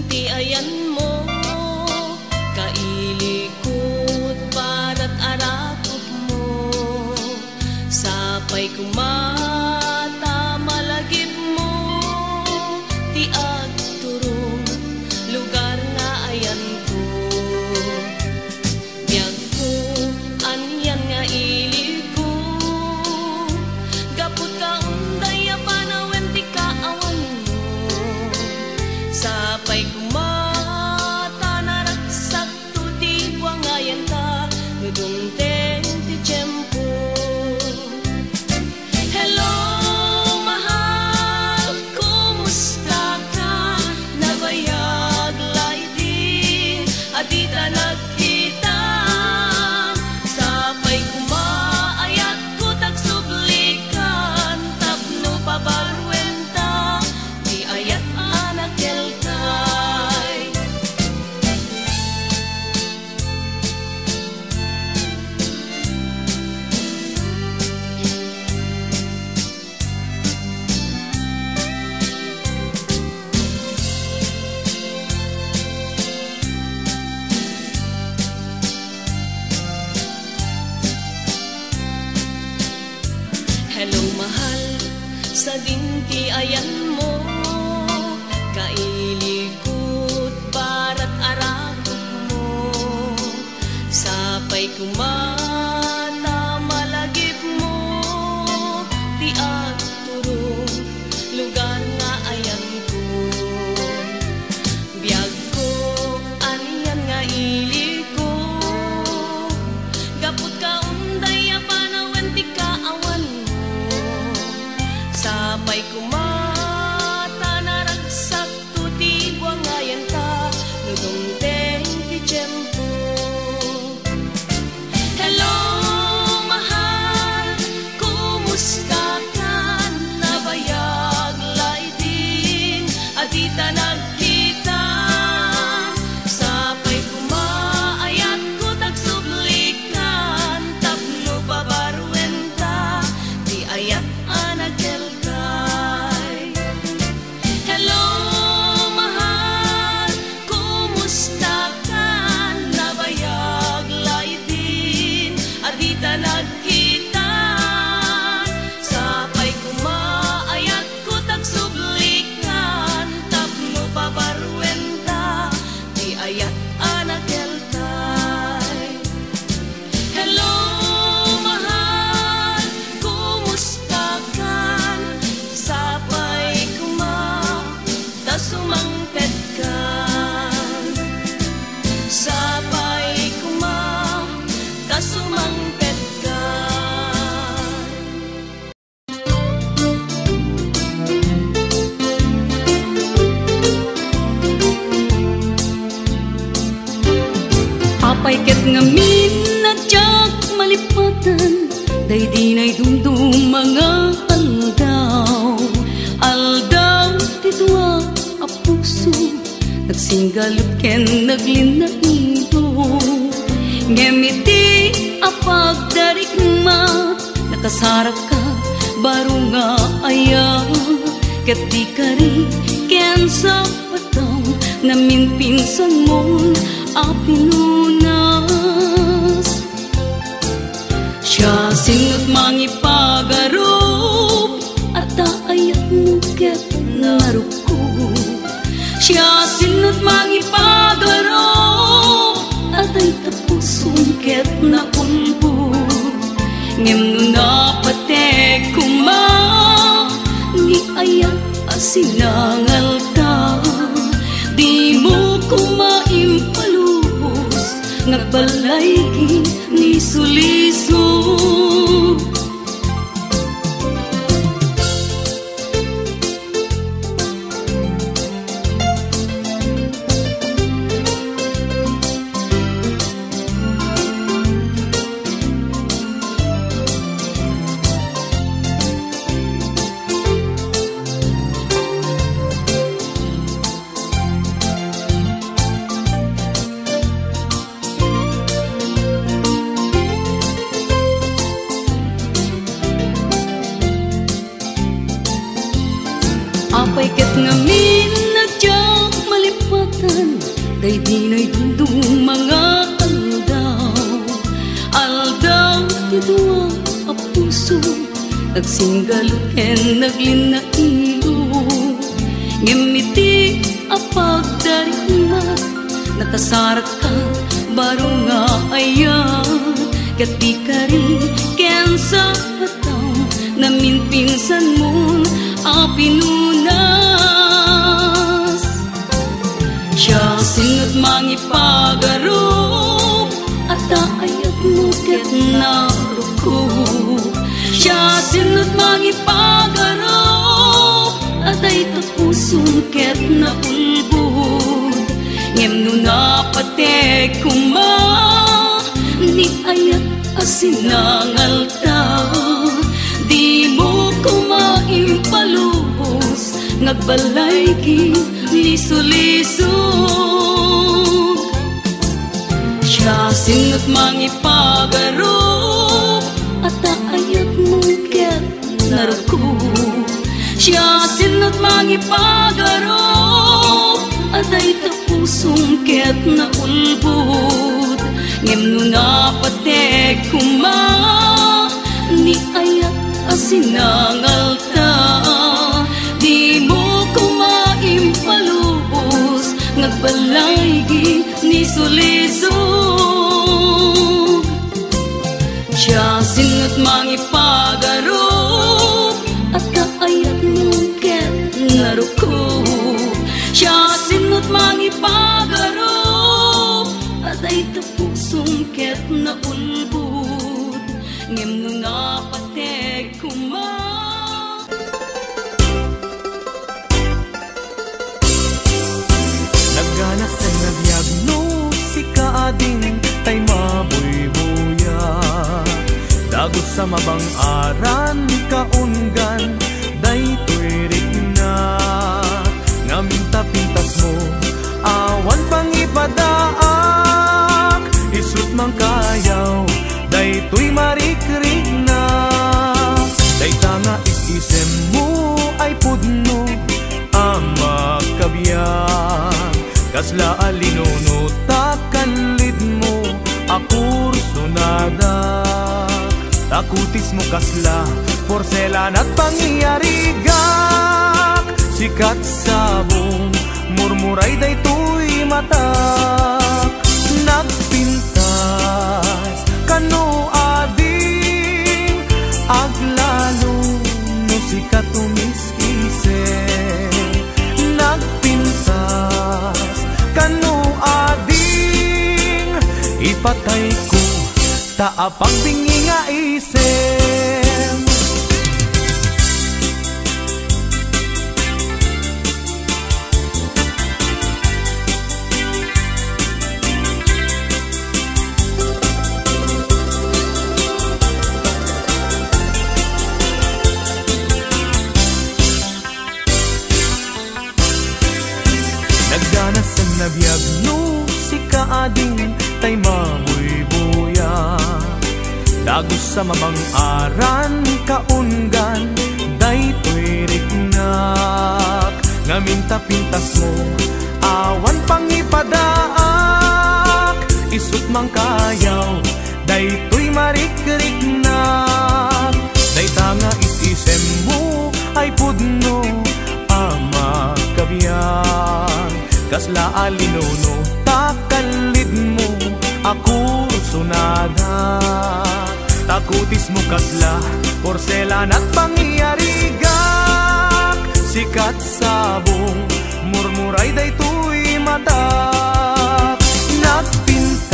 dinti ayan mo, kailikot para't arakot mo, sapay kumata malagip mo, ti agturong lugar nga ayan ko. Biyag ko anyan nga ili ko, gapot ka unday apanawen ti kaawan mo, sapay kumata naragsak to di wangayan ta, nudungteng ti tiyempo. Hello mahal, kumusta ka? Nabayag laydin, adita nagkita, sapay kumaayat ko tagsublikan, tapno pabarwenta, di ayat anak kelkay. Hello mahal, sa dinti ayan mo, kailikot para't arakot mo, sapay kumata malagip mo, ti agturong lugar nga ayan ko. Biyag ko anyan nga ili ko, gapot ka unday apanawen ti kaawan mo, sapay kumata naragsak to ti wangayan ta, nudungteng ti tiyempo. Hello mahal, kumusta ka? Nabayag laydin, adita nagkita, sapay kumaayat ko tagsublikan, tapno pabarwenta, di ayat anak kelkay. Hello mahal, kumusta ka? Nabayag laydin, adita nagkita, sapay kumaayat ko tagsublikan, tapno pabarwenta, di ayat anak kelkay. Hello mahal, kumusta ka? Sapay kumata sumangpet ka, sapay kumata sumangpet ka. Apay ket ngamin na tiyak malipatan, day dinay dumdum mga aldaw. Aldaw ti duwa a puso, nagsinggalut ken naglinaido. Ngemiti a pagdarik mat, nakasarak ka baro nga aya, ket di kari ken sa pataw, namin pinsan mo a pinunas. Siya sinot mangipagarop, at ayat mo ket naruko. Siya sinot mangipagarop, at ay tapusong ket naunbo. Ngem no napatek kuma, ni ayat asinangal ta, di mo kumaimpalubos, ngagbalaygi ni suliso. Nay dundo mga aldaw ti duwa a puso, nagsinggalot ken naglinailo. Ngimiti a pagdarimat, nakasarak ka baro nga ayan. Kat di ka rin ken sa bataw, namin pinsan mo a pinunas. Siya sinot mangipagarop, at ayat mo ket naruko. Siya sinot mangipagarop, at ay tapusong ket naulbod. Ngem no napatek kuma, ni ayat asinangalta. Di mo kumaimpalubos, ngagbalay ki liso-lisog. Siya sinot mangipagarop, at ayat mo ket naruko. Siya sinot mangipagarop, at ay tapusong ket naulbod. Ngem no napatek kuma, ni ayat asinangalta. Di mo kumaimpalubos, ngagbalaygi ni sulisog. Siya sinot mangipagarop, at kaayat mo ket naruko. Siya sinot mangipagarop, at ay tapusong ket naulbod. Ngem no napatek kuma. Nagganas ay nagdiagnostika ading tay mabuy-buya. Dagos sa mabang aran kaunggan, daytoy rigna. Ngaminta-pintas mo, awan pang ipadaak. Isut mang kayaw, daytoy marikrig na. Dayta nga isisem mo ay pudno, ama kabiyan. Kasla alinuno takanlid mo, akur sunadak. Takutis mo kasla, porselan at pangyarigak. Sikat sabong, murmuray daytoy matak. Nagpintas, kano ading, aglalo no sikat umiskise. Nagpintas, kano ading, ipatay ko taapang bingi nga isem. Nagganas ang nabiagnostika ading tay mabuy-buya. Dagos sa mabang aran kaunggan, daytoy rignak. Ngaminta-pintas mo, awan pang ipadaak. Isut mang kayaw, daytoy marikrik-nak. Dayta nga isisem mo ay pudno, ama kabiyan. Kasla alinuno takalid mo, ako sunada. Takutis mo kasla, porselan at pangyarigak. Sikat sabong, murmuray daytoy matak. Nagpintas,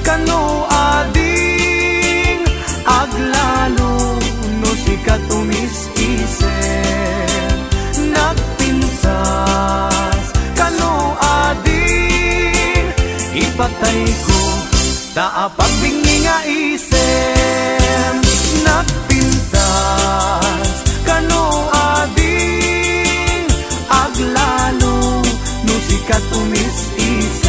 kano ading, aglalo no sikat umiskisen. Nagpintas, kano ading, ipatay ko taapag bingi nga isem. Nagpintas, kano ading, aglalo no sikat umisisen.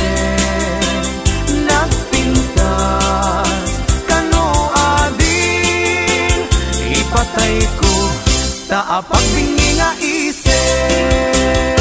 Nagpintas, kano ading, ipatay ko taapag bingi nga isem.